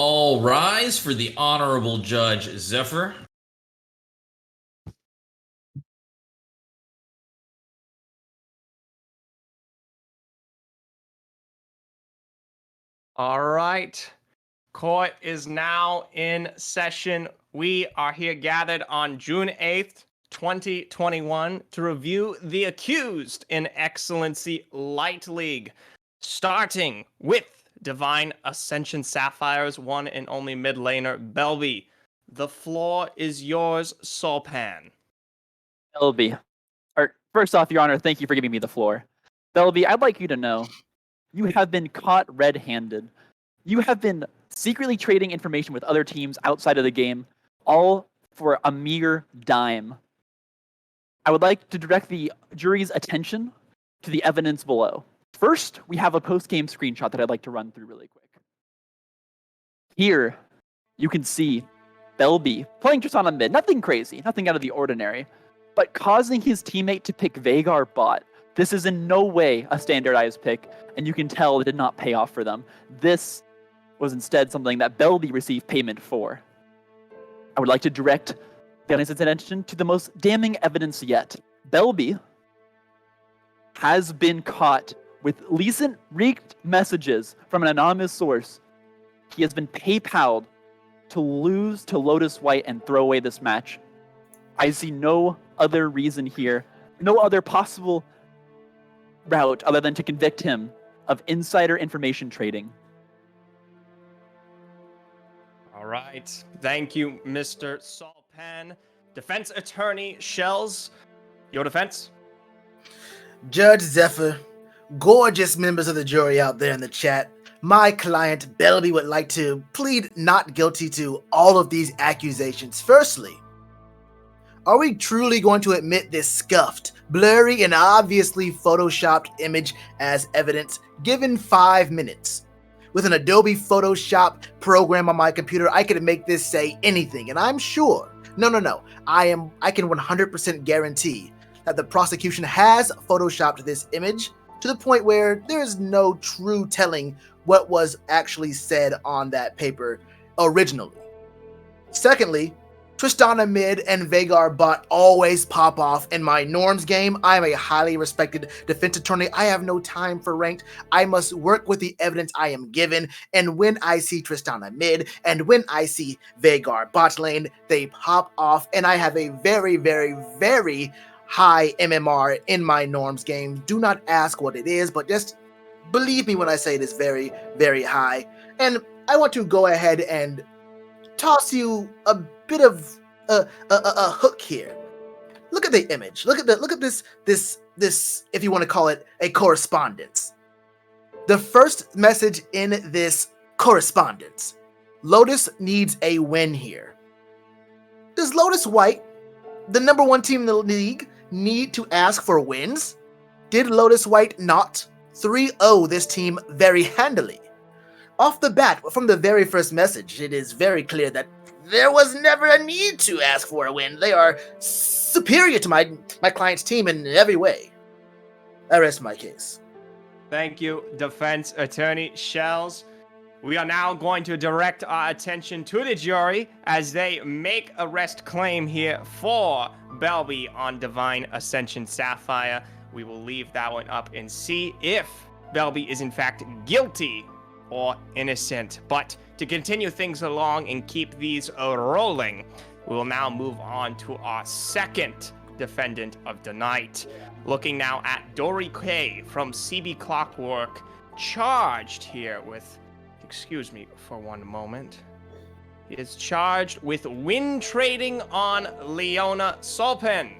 All rise for the Honorable Judge Zephyr. All right. Court is now in session. We are here gathered on June 8th, 2021 to review the accused in Excellency Light League, starting with Divine Ascension Sapphire's one and only mid laner, Belby. The floor is yours, Solpan. Belby. First off, Your Honor, thank you for giving me the floor. Belby, I'd like you to know you have been caught red-handed. You have been secretly trading information with other teams outside of the game, all for a mere dime. I would like to direct the jury's attention to the evidence below. First, we have a post-game screenshot that I'd like to run through really quick. Here, you can see Belby playing just on a mid. Nothing crazy, nothing out of the ordinary, but causing his teammate to pick Veigar bot. This is in no way a standardized pick, and you can tell it did not pay off for them. This was instead something that Belby received payment for. I would like to direct the audience's attention to the most damning evidence yet. Belby has been caught with recent leaked messages from an anonymous source. He has been PayPal'd to lose to Lotus White and throw away this match. I see no other reason here, no other possible route other than to convict him of insider information trading. All right. Thank you, Mr. Solpan. Defense Attorney Shells, your defense? Judge Zephyr, gorgeous members of the jury out there in the chat, my client Belby would like to plead not guilty to all of these accusations. Firstly, are we truly going to admit this scuffed, blurry, and obviously photoshopped image as evidence given 5 minutes? With an Adobe Photoshop program on my computer, I could make this say anything, and I'm sure, I can 100% guarantee that the prosecution has photoshopped this image to the point where there is no true telling what was actually said on that paper originally. Secondly, Tristana mid and Veigar bot always pop off in my norms game. I am a highly respected defense attorney. I have no time for ranked. I must work with the evidence I am given. And when I see Tristana mid and when I see Veigar bot lane, they pop off. And I have a very, very, very high MMR in my norms game. Do not ask what it is, but just believe me when I say it is very, very high. And I want to go ahead and toss you a bit of a hook here. Look at the image. Look at this if you want to call it a correspondence. The first message in this correspondence: Lotus needs a win here. Does Lotus White, the number one team in the league, need to ask for wins? Did Lotus White not 3-0 this team very handily? Off the bat, from the very first message, it is very clear that there was never a need to ask for a win. They are superior to my client's team in every way. I rest my case. Thank you, Defense Attorney Shells. We are now going to direct our attention to the jury as they make arrest claim here for Belby on Divine Ascension Sapphire. We will leave that one up and see if Belby is in fact guilty or innocent. But to continue things along and keep these rolling, we will now move on to our second defendant of the night. Looking now at Dory K from CB Clockwork, charged here with, excuse me for one moment, he is charged with win trading on Leona Solpan.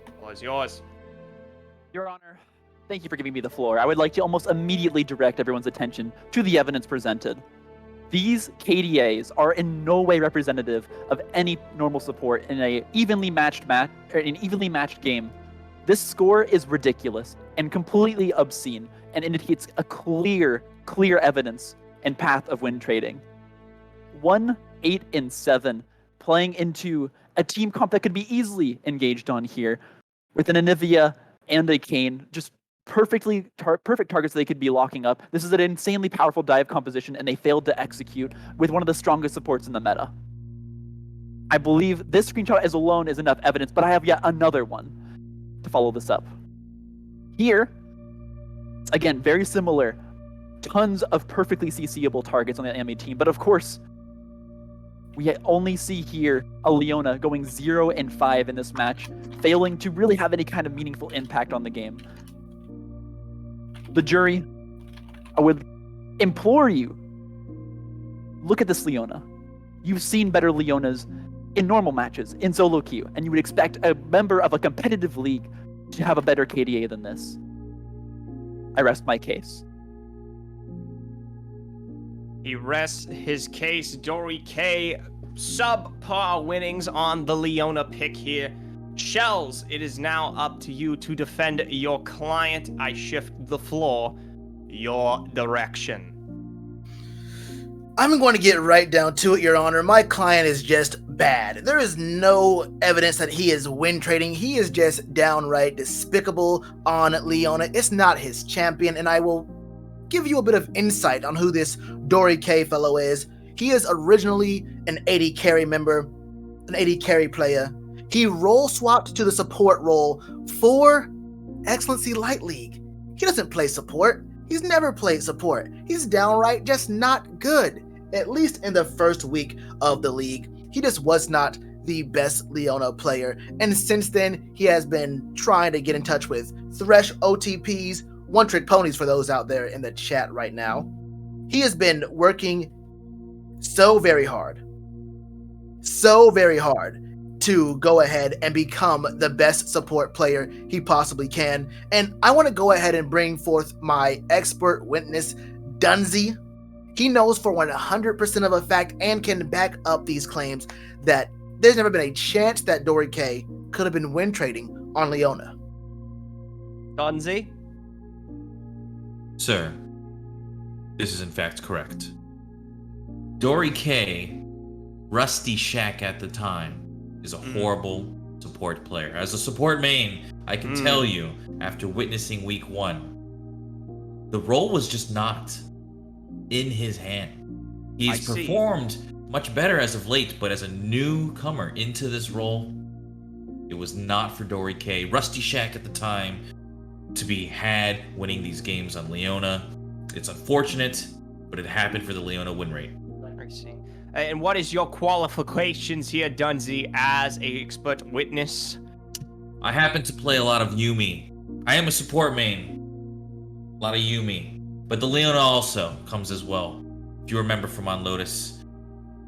The floor is yours. Your Honor, thank you for giving me the floor. I would like to almost immediately direct everyone's attention to the evidence presented. These KDAs are in no way representative of any normal support in an evenly matched game. This score is ridiculous and completely obscene and indicates a clear evidence and path of win trading. 1, 8, and 7 playing into a team comp that could be easily engaged on here with an Anivia and a Kayn just perfect targets they could be locking up. This is an insanely powerful dive composition, and they failed to execute with one of the strongest supports in the meta. I believe this screenshot as alone is enough evidence, but I have yet another one to follow this up. Here, again, very similar. Tons of perfectly CCable targets on the enemy team, but of course, we only see here a Leona going 0-5 in this match, failing to really have any kind of meaningful impact on the game. The jury, I would implore you, look at this Leona. You've seen better Leonas in normal matches, in solo queue, and you would expect a member of a competitive league to have a better KDA than this. I rest my case. He rests his case. Dory K, subpar winnings on the Leona pick here. Shells, it is now up to you to defend your client. I shift the floor your direction. I'm going to get right down to it, Your Honor. My client is just bad. There is no evidence that he is win trading. He is just downright despicable on Leona. It's not his champion, and I will give you a bit of insight on who this Dory K fellow is. He is originally an AD carry member, an AD carry player. He role swapped to the support role for Excellency Light League. He doesn't play support. He's never played support. He's downright just not good, at least in the first week of the league. He just was not the best Leona player, and since then, he has been trying to get in touch with Thresh OTPs, one-trick ponies for those out there in the chat right now. He has been working so very hard to go ahead and become the best support player he possibly can. And I want to go ahead and bring forth my expert witness, Dunzy. He knows for 100% of a fact and can back up these claims that there's never been a chance that Dory K could have been win trading on Leona. Dunzy? Sir, this is in fact correct. Dory K, Rusty Shack at the time, is a horrible support player. As a support main, I can tell you, after witnessing week 1, the role was just not in his hand. He's performed much better as of late, but as a newcomer into this role, it was not for Dory K. Rusty Shack at the time to be had winning these games on Leona. It's unfortunate, but it happened for the Leona win rate. I see. And what is your qualifications here, Dunzy, as a expert witness? I happen to play a lot of Yuumi. I am a support main. A lot of Yuumi. But the Leona also comes as well. If you remember from on Lotus,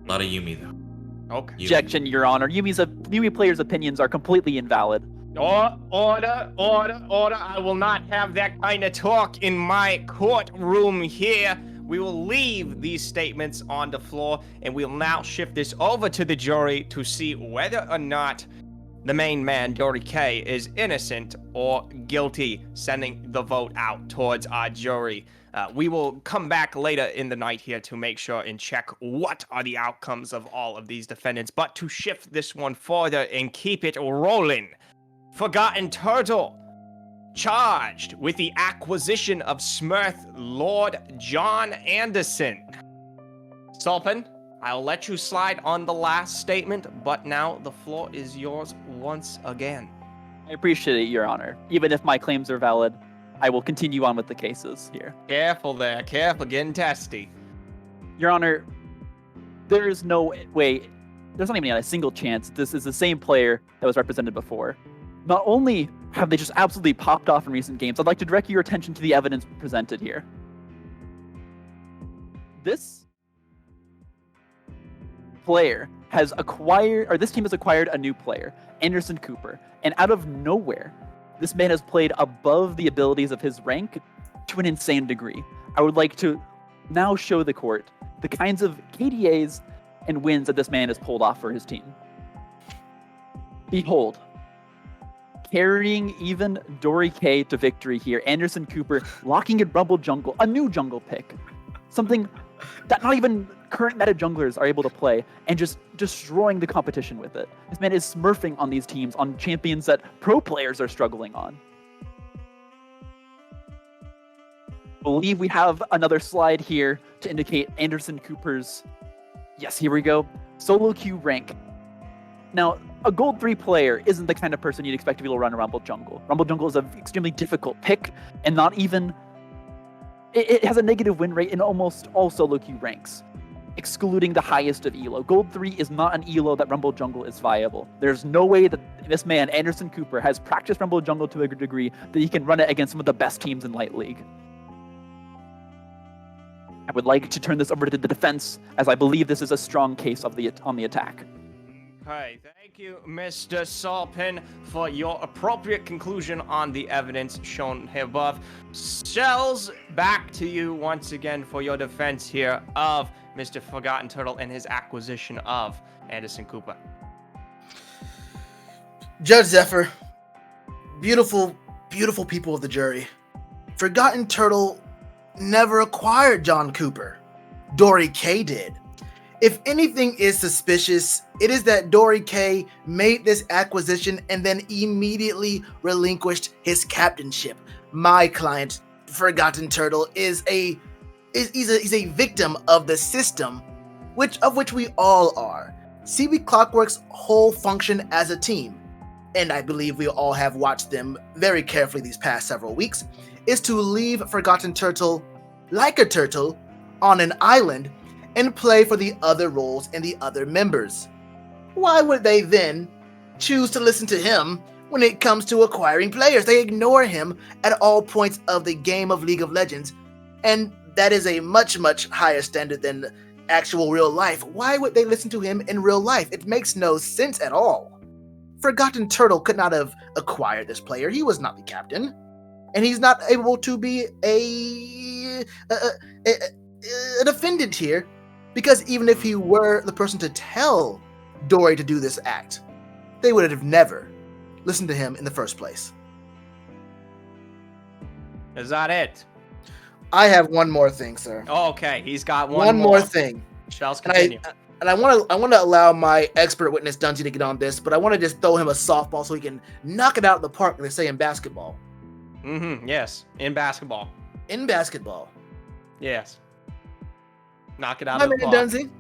a lot of Yuumi though. Okay. Objection, Your Honor. Yuumi players' opinions are completely invalid. Order. I will not have that kind of talk in my courtroom here. We will leave these statements on the floor, and we'll now shift this over to the jury to see whether or not the main man, Dory K, is innocent or guilty, sending the vote out towards our jury. We will come back later in the night here to make sure and check what are the outcomes of all of these defendants. But to shift this one further and keep it rolling, Forgotten Turtle, charged with the acquisition of Smurth Lord John Anderson. Sulpan, I'll let you slide on the last statement, but now the floor is yours once again. I appreciate it, Your Honor. Even if my claims are valid, I will continue on with the cases here. Careful there, careful, getting testy. Your Honor, there is no way, there's not even a single chance this is the same player that was represented before. Not only have they just absolutely popped off in recent games, I'd like to direct your attention to the evidence presented here. This player has acquired, or this team has acquired a new player, Anderson Cooper, and out of nowhere, this man has played above the abilities of his rank to an insane degree. I would like to now show the court the kinds of KDAs and wins that this man has pulled off for his team. Behold, carrying even Dory K to victory here, Anderson Cooper locking in Rumble Jungle, a new jungle pick. Something that not even current meta junglers are able to play, and just destroying the competition with it. This man is smurfing on these teams, on champions that pro players are struggling on. believe we have another slide here to indicate Anderson Cooper's, yes, here we go, solo queue rank. Now, a Gold 3 player isn't the kind of person you'd expect to be able to run a Rumble Jungle. Rumble Jungle is an extremely difficult pick, and not even... It has a negative win rate in almost all solo queue ranks, excluding the highest of ELO. Gold 3 is not an ELO that Rumble Jungle is viable. There's no way that this man, Anderson Cooper, has practiced Rumble Jungle to a degree that he can run it against some of the best teams in Light League. I would like to turn this over to the defense, as I believe this is a strong case on the attack. Okay, thank you, Mr. Salpin, for your appropriate conclusion on the evidence shown here above. Shells, back to you once again for your defense here of Mr. Forgotten Turtle and his acquisition of Anderson Cooper. Judge Zephyr, beautiful, beautiful people of the jury. Forgotten Turtle never acquired John Cooper. Dory K did. If anything is suspicious, it is that Dory K made this acquisition and then immediately relinquished his captainship. My client, Forgotten Turtle, he's a victim of the system, of which we all are. CB Clockwork's whole function as a team, and I believe we all have watched them very carefully these past several weeks, is to leave Forgotten Turtle like a turtle on an island and play for the other roles and the other members. Why would they then choose to listen to him when it comes to acquiring players? They ignore him at all points of the game of League of Legends, and that is a much, much higher standard than actual real life. Why would they listen to him in real life? It makes no sense at all. Forgotten Turtle could not have acquired this player. He was not the captain, and he's not able to be a defendant here, because even if he were the person to tell Dory to do this act, they would have never listened to him in the first place. Is that it? I have one more thing, sir. Oh, okay, he's got One more thing. Shells, continue. And I want to allow my expert witness Dunsey to get on this, but I want to just throw him a softball so he can knock it out of the park, like they say in basketball. Yes, in basketball. In basketball. Yes. Knock it out My of the man park.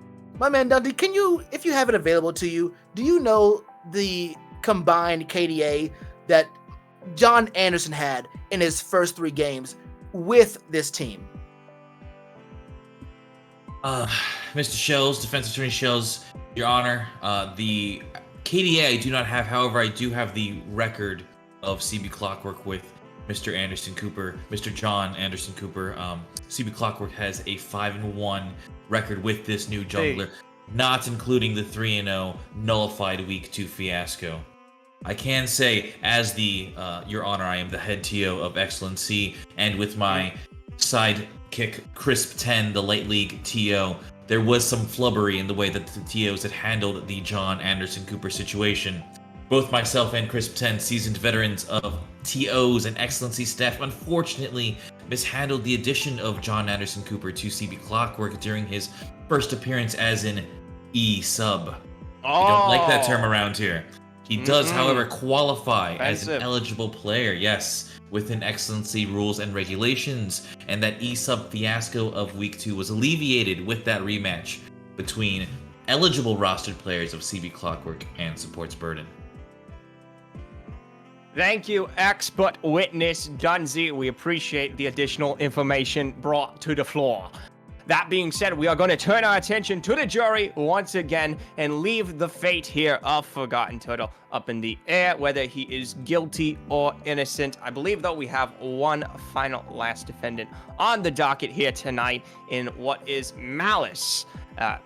My man Dunsey, can you, if you have it available to you, do you know the combined KDA that John Anderson had in his first 3 games with this team? Mr. Shells, Defense Attorney Shells, Your Honor, the KDA I do not have. However, I do have the record of CB Clockwork with Mr. Anderson Cooper, Mr. John Anderson Cooper. CB Clockwork has a 5-1 record with this new jungler, not including the 3-0 nullified Week 2 fiasco. I can say, as the Your Honor, I am the head TO of Excellency, and with my sidekick Crisp 10, the late league TO, there was some flubbery in the way that the TOs had handled the John Anderson Cooper situation. Both myself and Crisp 10, seasoned veterans of TOs and Excellency staff, unfortunately mishandled the addition of John Anderson Cooper to CB Clockwork during his first appearance as an E-sub. We don't like that term around here. He does, however, qualify as an eligible player, yes, within Excellency rules and regulations, and that E-sub fiasco of Week 2 was alleviated with that rematch between eligible rostered players of CB Clockwork and Supports Burden. Thank you, expert witness Dunsey. We appreciate the additional information brought to the floor. That being said, we are going to turn our attention to the jury once again and leave the fate here of Forgotten Turtle up in the air, whether he is guilty or innocent. I believe, though, we have one final last defendant on the docket here tonight in what is malice,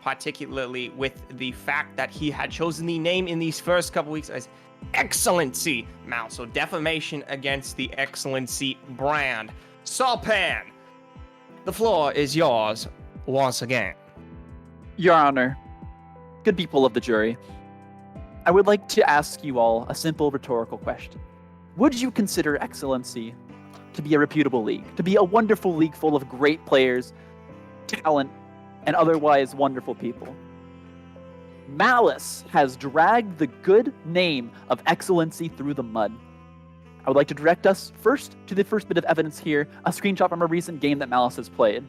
particularly with the fact that he had chosen the name in these first couple weeks as Excellency Malice. So defamation against the Excellency brand. Salpan, the floor is yours once again. Your Honor, good people of the jury, I would like to ask you all a simple rhetorical question. Would you consider Excellency to be a reputable league, to be a wonderful league full of great players, talent, and otherwise wonderful people? Malice has dragged the good name of Excellency through the mud. I would like to direct us first to the first bit of evidence here, a screenshot from a recent game that Malice has played.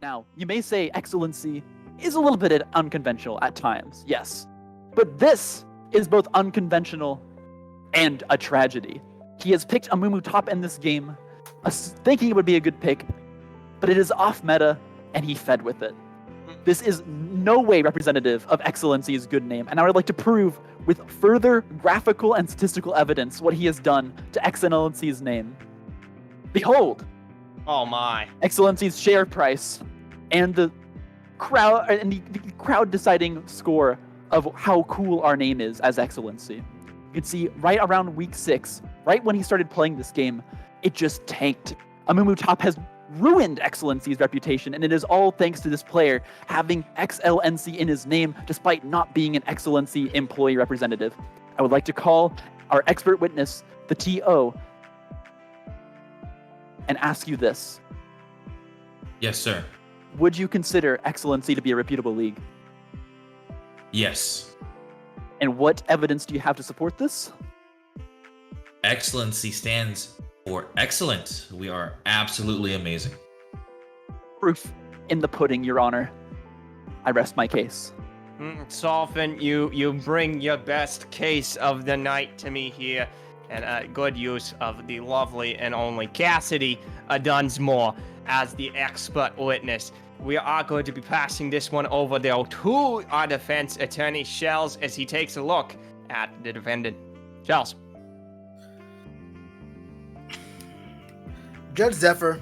Now, you may say Excellency is a little bit unconventional at times, yes. But this is both unconventional and a tragedy. He has picked Amumu top in this game, thinking it would be a good pick, but it is off meta, and he fed with it. This is no way representative of Excellency's good name, and I would like to prove with further graphical and statistical evidence what he has done to Excellency's name. Behold! Oh my. Excellency's share price and the crowd deciding score of how cool our name is as Excellency. You can see right around week 6, right when he started playing this game, it just tanked. Amumu Top has ruined Excellency's reputation, and it is all thanks to this player having XLNC in his name despite not being an Excellency employee representative. I would like to call our expert witness, the TO, and ask you this. Yes, sir. Would you consider Excellency to be a reputable league? Yes. And what evidence do you have to support this? Excellency stands for excellent. We are absolutely amazing. Proof in the pudding, Your Honor. I rest my case. Solfin, you bring your best case of the night to me here, and good use of the lovely and only Cassidy Dunsmore as the expert witness. We are going to be passing this one over though to our defense attorney Shells as he takes a look at the defendant. Shells. Judge Zephyr,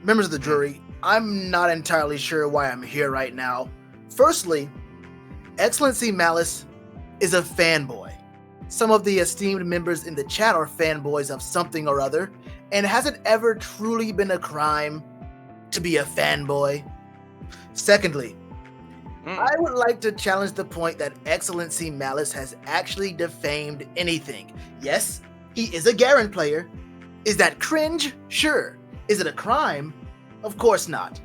members of the jury, I'm not entirely sure why I'm here right now. Firstly, Excellency Malice is a fanboy. Some of the esteemed members in the chat are fanboys of something or other, and has it ever truly been a crime to be a fanboy? Secondly, I would like to challenge the point that Excellency Malice has actually defamed anything. Yes, he is a Garen player. Is that cringe? Sure. Is it a crime? Of course not.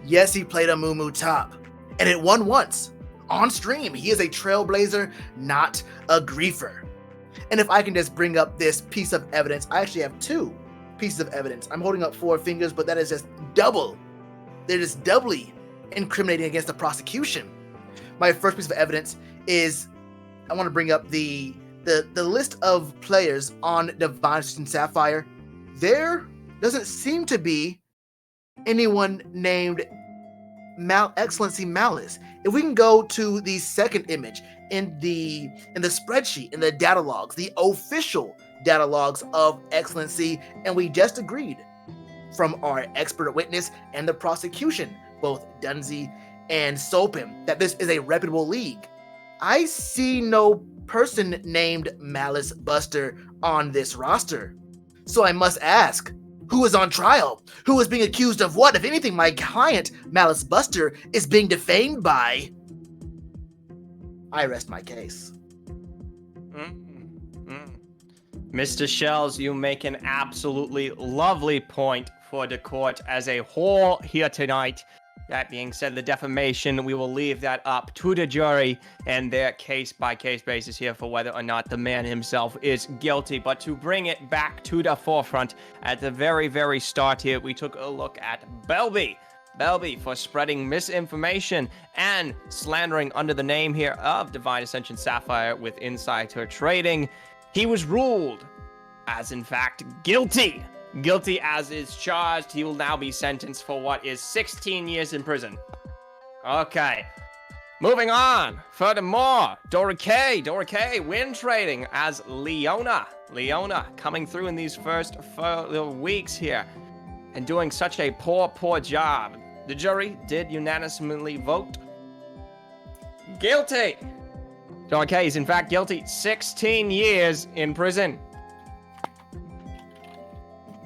Yes, he played Amumu top, and it won once. On stream, he is a trailblazer, not a griefer. And if I can just bring up this piece of evidence, I actually have 2 pieces of evidence. I'm holding up 4 fingers, but that is just double. They're just doubly incriminating against the prosecution. My first piece of evidence is I want to bring up the list of players on Divine Ascension Sapphire. There doesn't seem to be anyone named Excellency Malice. If we can go to the second image in the spreadsheet, in the data logs, the official data logs of Excellency, and we just agreed from our expert witness and the prosecution, both Dunsey and Sopim, that this is a reputable league. I see no person named Malice Buster on this roster. So I must ask, who is on trial? Who is being accused of what? If anything, my client, Malice Buster, is being defamed by. I rest my case. Mr. Shells, you make an absolutely lovely point for the court as a whole here tonight. That being said, the defamation, we will leave that up to the jury and their case-by-case basis here for whether or not the man himself is guilty. But to bring it back to the forefront, at the very, very start here, we took a look at Belby. Belby for spreading misinformation and slandering under the name here of Divine Ascension Sapphire with insider trading. He was ruled as, in fact, guilty. Guilty as is charged. He will now be sentenced for what is 16 years in prison. Okay. Moving on. Furthermore, Dora K win trading as Leona. Leona coming through in these first weeks here and doing such a poor job. The jury did unanimously vote guilty. Dora K is in fact guilty. 16 years in prison.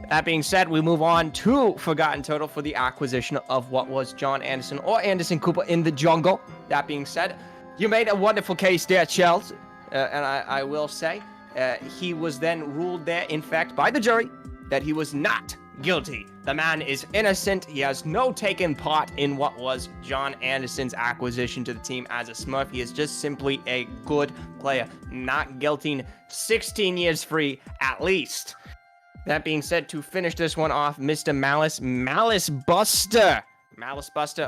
That being said, we move on to Forgotten Total for the acquisition of what was John Anderson or Anderson Cooper in the jungle. That being said, you made a wonderful case there, Chels. And I will say, he was then ruled there, in fact, by the jury, that he was not guilty. The man is innocent. He has no taken part in what was John Anderson's acquisition to the team as a Smurf. He is just simply a good player, not guilty. 16 years free at least. That being said, to finish this one off, Mr. Malice Buster,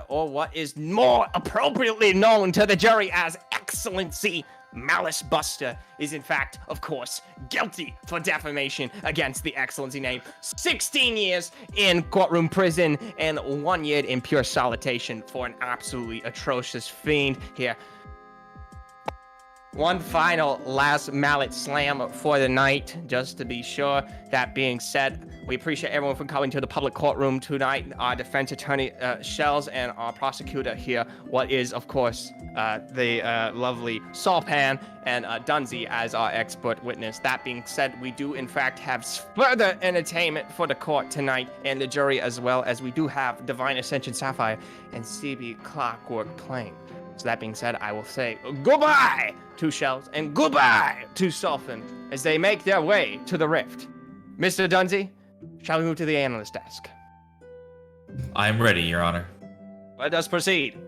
or what is more appropriately known to the jury as Excellency Malice Buster, is in fact, of course, guilty for defamation against the Excellency name. 16 years in courtroom prison and 1 year in pure solitary for an absolutely atrocious fiend here. One final last mallet slam for the night, just to be sure. That being said, we appreciate everyone for coming to the public courtroom tonight. Our defense attorney, Shells, and our prosecutor here, what is, of course, the lovely Salpan and Dunzy as our expert witness. That being said, we do, in fact, have further entertainment for the court tonight and the jury, as well as we do have Divine Ascension Sapphire and CB Clockwork playing. So that being said, I will say goodbye to Shells and goodbye to Sulfan as they make their way to the rift. Mr. Dunzy, shall we move to the analyst desk? I am ready, Your Honor. Let us proceed.